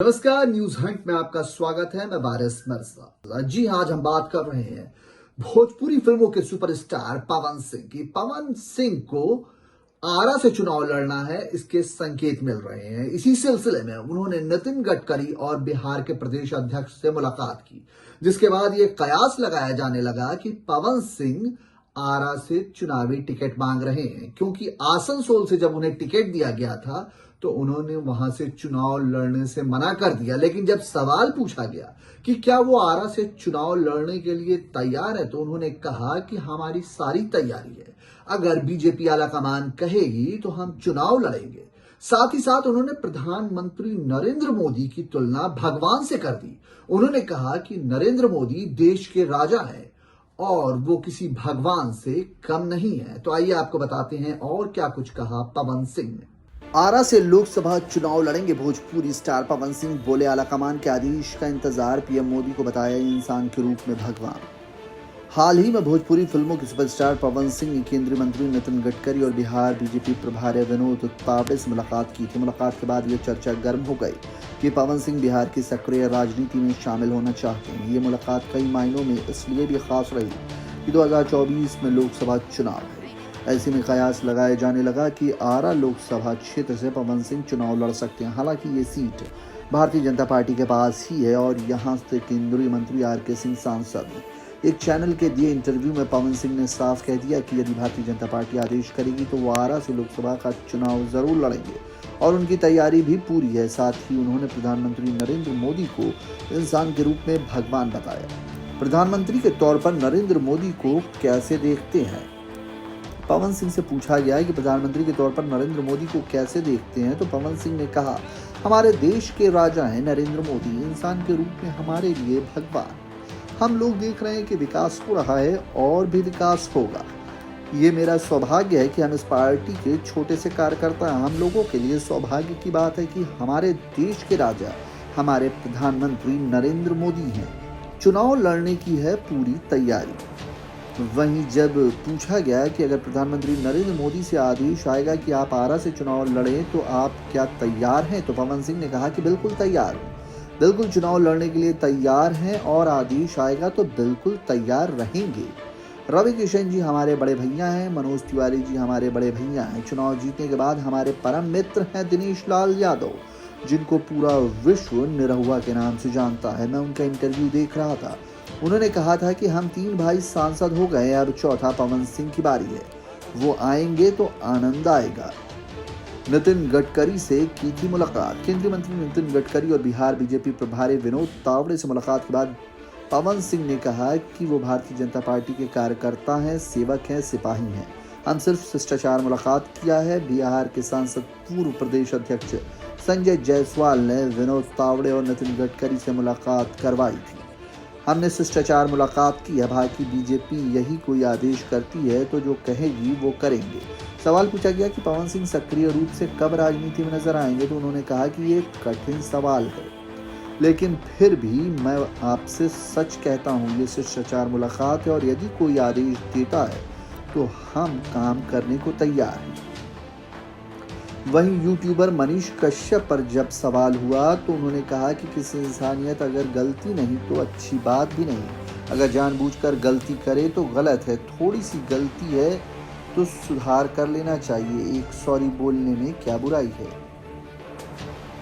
नमस्कार, news Hunt में आपका स्वागत है। मैं बारिस मिर्जा। जी हाँ, आज हम बात कर रहे हैं भोजपुरी फिल्मों के सुपरस्टार पवन सिंह की। पवन सिंह को आरा से चुनाव लड़ना है, इसके संकेत मिल रहे हैं। इसी सिलसिले में उन्होंने नितिन गडकरी और बिहार के प्रदेश अध्यक्ष से मुलाकात की, जिसके बाद यह कयास लगाया जाने लगा कि पवन सिंह आरा से चुनावी टिकट मांग रहे हैं, क्योंकि आसनसोल से जब उन्हें टिकट दिया गया था तो उन्होंने वहां से चुनाव लड़ने से मना कर दिया। लेकिन जब सवाल पूछा गया कि क्या वो आरा से चुनाव लड़ने के लिए तैयार है, तो उन्होंने कहा कि हमारी सारी तैयारी है, अगर बीजेपी आलाकमान कहेगी तो हम चुनाव लड़ेंगे। साथ ही साथ उन्होंने प्रधानमंत्री नरेंद्र मोदी की तुलना भगवान से कर दी। उन्होंने कहा कि नरेंद्र मोदी देश के राजा हैं और वो किसी भगवान से कम नहीं है। तो आइए आपको बताते हैं और क्या कुछ कहा पवन सिंह ने। आरा से लोकसभा चुनाव लड़ेंगे भोजपुरी स्टार पवन सिंह। बोले, आलाकमान के आदेश का इंतजार, पीएम मोदी को बताया इंसान के रूप में भगवान। हाल ही में भोजपुरी फिल्मों के सुपरस्टार पवन सिंह ने केंद्रीय मंत्री नितिन गडकरी और बिहार बीजेपी प्रभारी विनोद तावड़े से मुलाकात की थी। मुलाकात के बाद यह चर्चा गर्म हो गई कि पवन सिंह बिहार की सक्रिय राजनीति में शामिल होना चाहते हैं। ये मुलाकात कई मायनों में इसलिए भी खास रही कि 2024 में लोकसभा चुनाव है। ऐसे में कयास लगाए जाने लगा कि आरा लोकसभा क्षेत्र से पवन सिंह चुनाव लड़ सकते हैं। हालांकि ये सीट भारतीय जनता पार्टी के पास ही है और यहां से केंद्रीय मंत्री आर.के. सिंह सांसद हैं। एक चैनल के दिए इंटरव्यू में पवन सिंह ने साफ कह दिया कि यदि भारतीय जनता पार्टी आदेश करेगी तो वो आरा से लोकसभा का चुनाव जरूर लड़ेंगे और उनकी तैयारी भी पूरी है। साथ ही उन्होंने प्रधानमंत्री नरेंद्र मोदी को इंसान के रूप में भगवान बताया। प्रधानमंत्री के तौर पर नरेंद्र मोदी को कैसे देखते हैं? पवन सिंह से पूछा गया कि प्रधानमंत्री के तौर पर नरेंद्र मोदी को कैसे देखते हैं, तो पवन सिंह ने कहा, हमारे देश के राजा हैं नरेंद्र मोदी, इंसान के रूप में हमारे लिए भगवान। हम लोग देख रहे हैं कि विकास हो रहा है और भी विकास होगा। ये मेरा सौभाग्य है कि हम इस पार्टी के छोटे से कार्यकर्ता हैं। हम लोगों के लिए सौभाग्य की बात है कि हमारे देश के राजा हमारे प्रधानमंत्री नरेंद्र मोदी हैं। चुनाव लड़ने की है पूरी तैयारी। वहीं जब पूछा गया कि अगर प्रधानमंत्री नरेंद्र मोदी से आदेश आएगा कि आप आरा से चुनाव लड़ें तो आप क्या तैयार हैं, तो पवन सिंह ने कहा कि बिल्कुल तैयार हूं, बिल्कुल चुनाव लड़ने के लिए तैयार हैं और आदेश आएगा तो बिल्कुल तैयार रहेंगे। रवि किशन जी हमारे बड़े भैया हैं, मनोज तिवारी जी हमारे बड़े भैया हैं। चुनाव जीतने के बाद हमारे परम मित्र हैं दिनेश लाल यादव, जिनको पूरा विश्व निरहुआ के नाम से जानता है। मैं उनका इंटरव्यू देख रहा था। उन्होंने कहा था कि हम 3 भाई सांसद हो गए, अब चौथा पवन सिंह की बारी है, वो आएंगे तो आनंद आएगा। नितिन गडकरी से की थी मुलाकात। केंद्रीय मंत्री नितिन गडकरी और बिहार बीजेपी प्रभारी विनोद तावड़े से मुलाकात के बाद पवन सिंह ने कहा कि वो भारतीय जनता पार्टी के कार्यकर्ता हैं, सेवक हैं, सिपाही हैं। हम सिर्फ शिष्टाचार मुलाकात किया है। बिहार के सांसद पूर्व प्रदेश अध्यक्ष संजय जायसवाल ने विनोद तावड़े और नितिन गडकरी से मुलाकात करवाई थी। हमने शिष्टाचार मुलाकात की है। बाकी बीजेपी यही कोई आदेश करती है तो जो कहेगी वो करेंगे। सवाल पूछा गया कि पवन सिंह सक्रिय रूप से कब राजनीति में नजर आएंगे, तो उन्होंने कहा कि ये कठिन सवाल है, लेकिन फिर भी मैं आपसे सच कहता हूँ, ये शिष्टाचार मुलाकात है और यदि कोई आदेश देता है तो हम काम करने को तैयार हैं। वहीं यूट्यूबर मनीष कश्यप पर जब सवाल हुआ तो उन्होंने कहा कि किसी इंसानियत अगर गलती नहीं तो अच्छी बात भी नहीं, अगर जानबूझकर गलती करे तो गलत है, थोड़ी सी गलती है तो सुधार कर लेना चाहिए, एक सॉरी बोलने में क्या बुराई है।